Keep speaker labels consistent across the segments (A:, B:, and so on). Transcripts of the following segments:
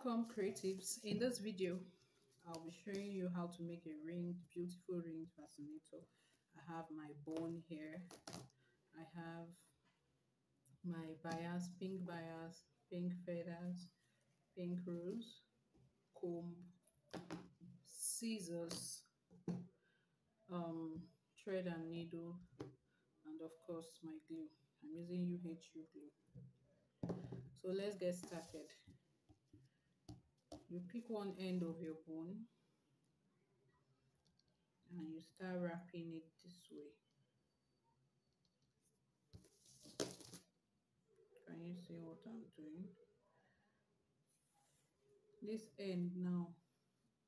A: Welcome creatives. In this video I'll be showing you how to make a beautiful ring fascinator. I have my bone here, I have my bias, pink feathers, pink rose, comb, scissors, thread and needle, and of course my glue. I'm using UHU glue. So let's get started. You pick one end of your bone and you start wrapping it this way. Can you see what I'm doing? This end now,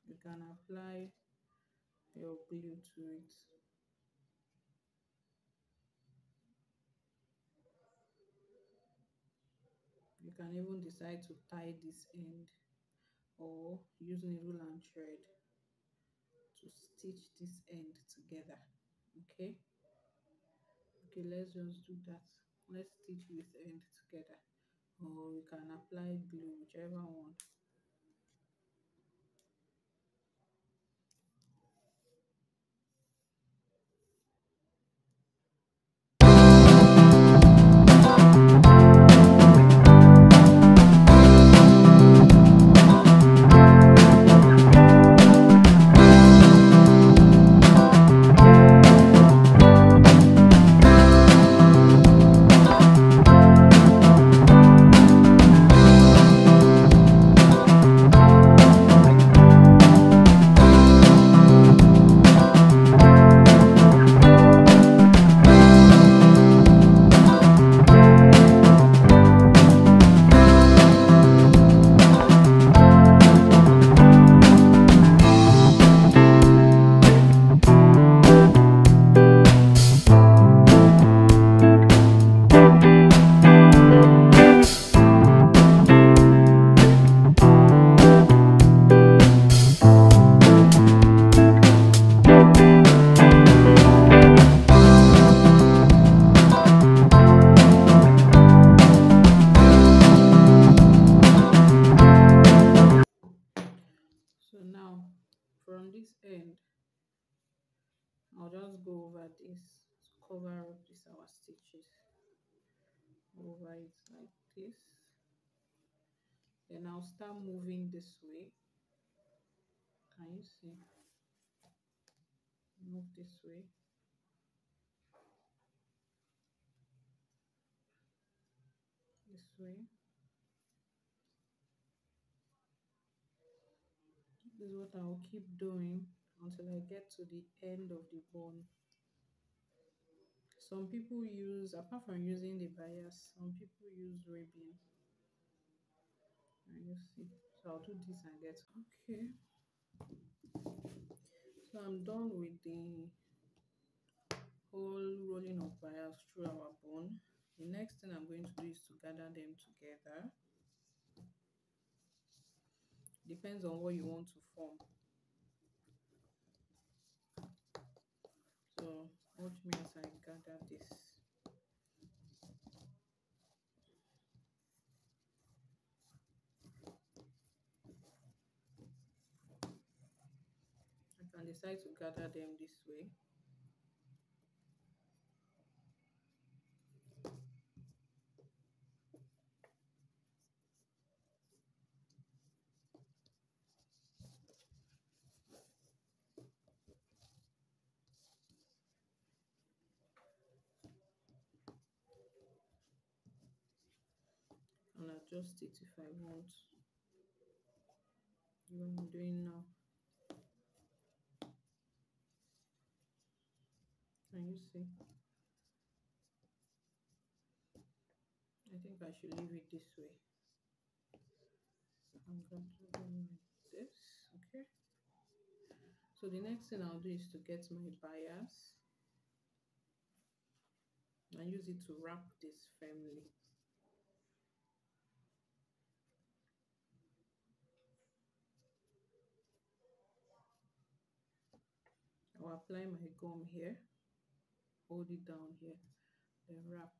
A: you can apply your glue to it. You can even decide to tie this end or use needle and thread to stitch this end together. Okay, let's just do that. Let's stitch this end together, or you can apply glue, whichever one. So now from this end, I'll just go over this to cover up our stitches. Over it like this. Then I'll start moving this way. Can you see? Move this way. This way. This is what I'll keep doing until I get to the end of the bone. Some people use, apart from using the bias, some people use ribbon. And you see, so I'll do this and get okay. So I'm done with the whole rolling of bias through our bone. The next thing I'm going to do is to gather them together. Depends on what you want to form. So watch me as I gather this. I can decide to gather them this way. And adjust it if I want. What I'm doing now. Can you see? I think I should leave it this way. I'm going to do like this. Okay. So the next thing I'll do is to get my bias and use it to wrap this firmly. I'll apply my gum here, hold it down here, then wrap.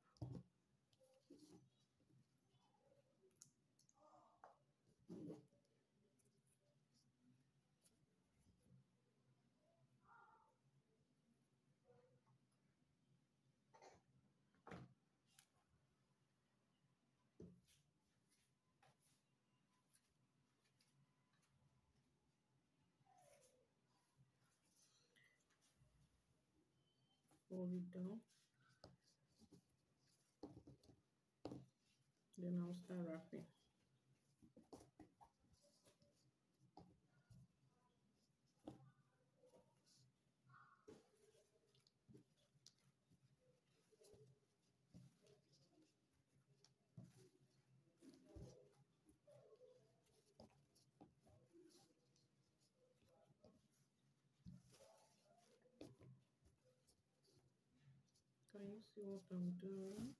A: hold it down. Then I'll start wrapping. Can you see what I'm doing?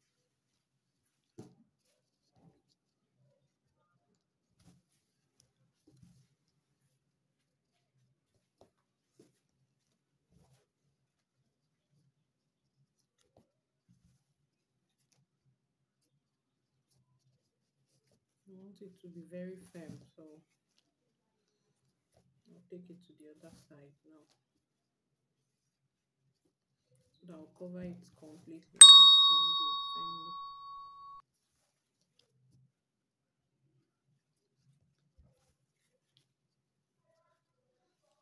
A: I want it to be very firm, so I'll take it to the other side now. So that I'll cover it completely, strongly, firmly.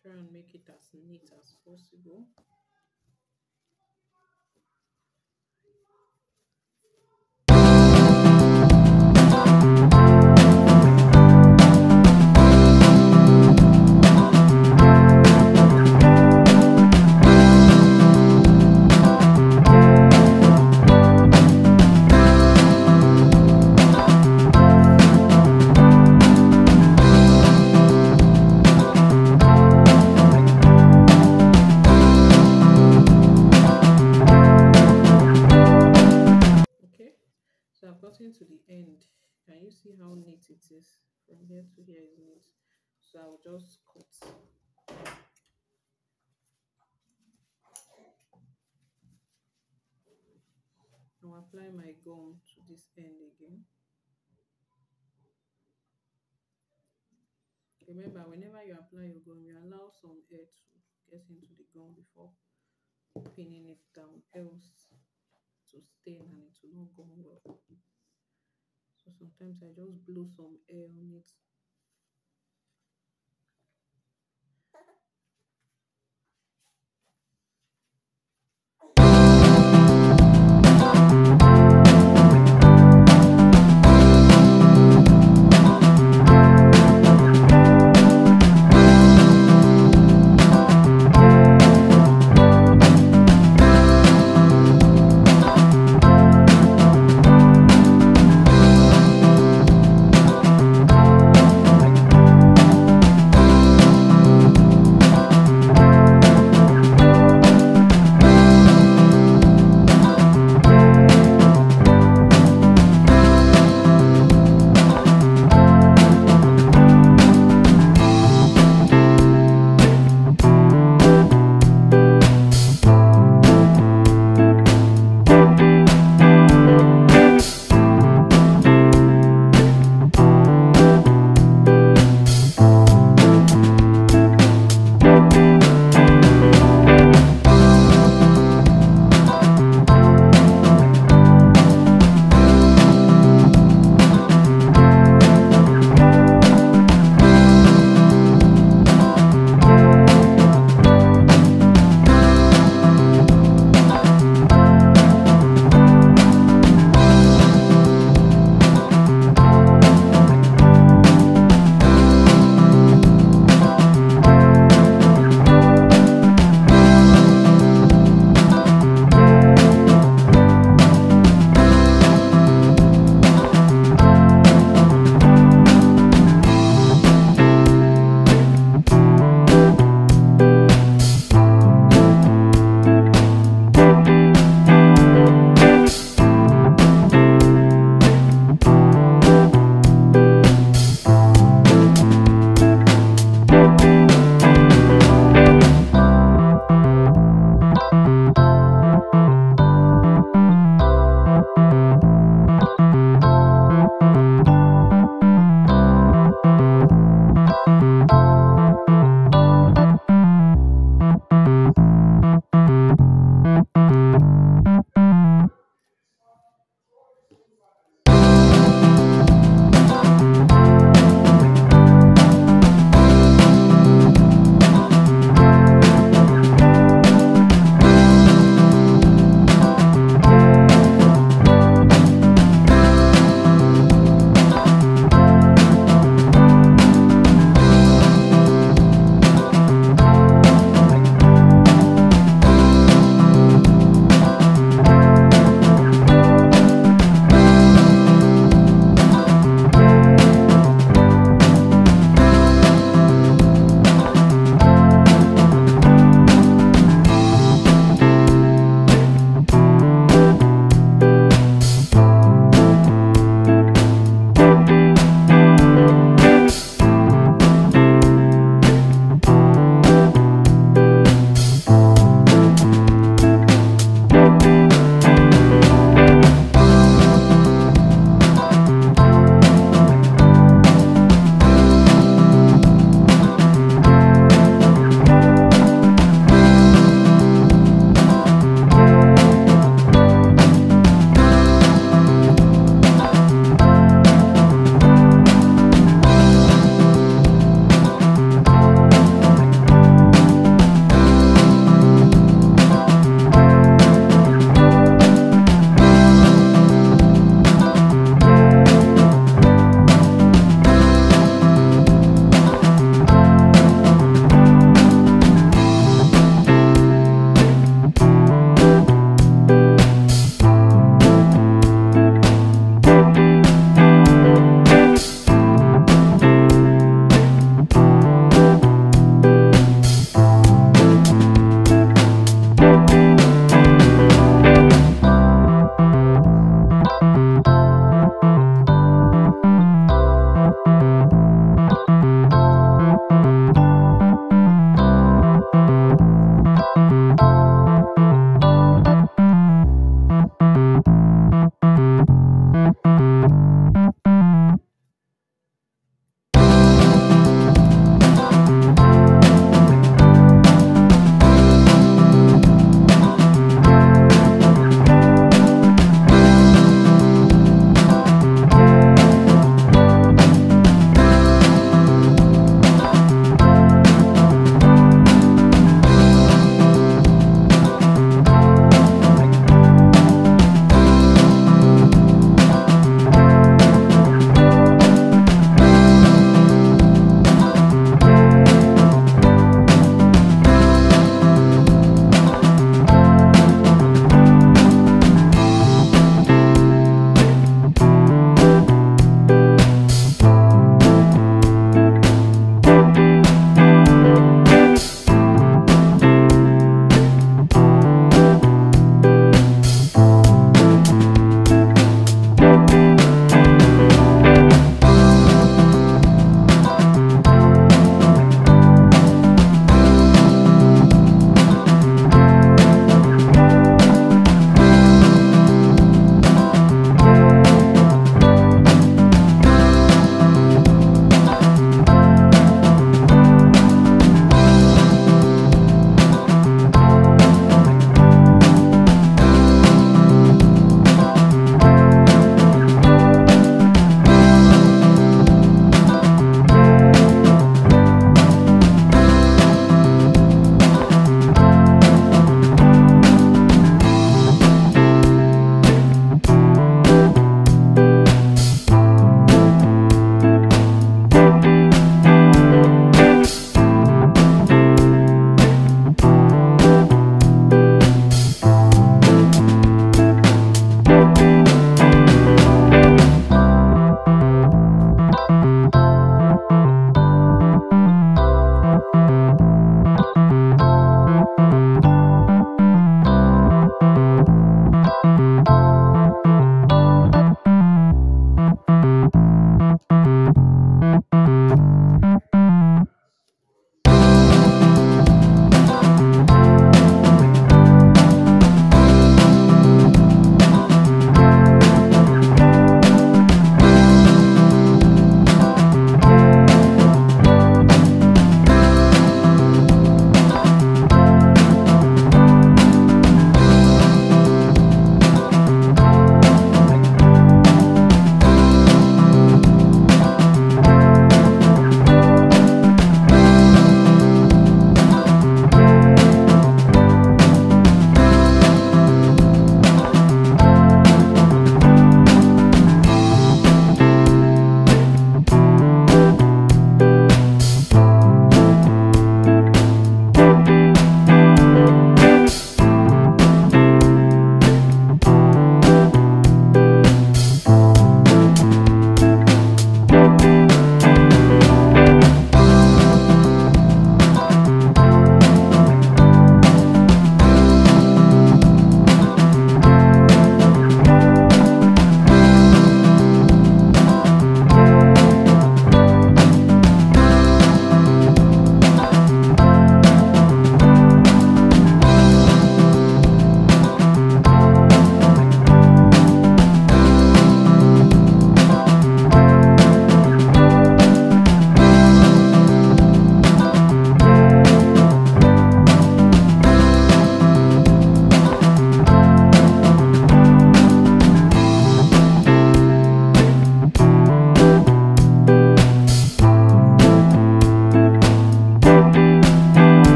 A: Try and make it as neat as possible. So I've gotten to the end. Can you see how neat it is? From here to here is neat. So I'll just cut. I'll apply my gum to this end again. Remember, whenever you apply your gum, you allow some air to get into the gum before pinning it down, else to stain and it will not go well. So sometimes I just blow some air on it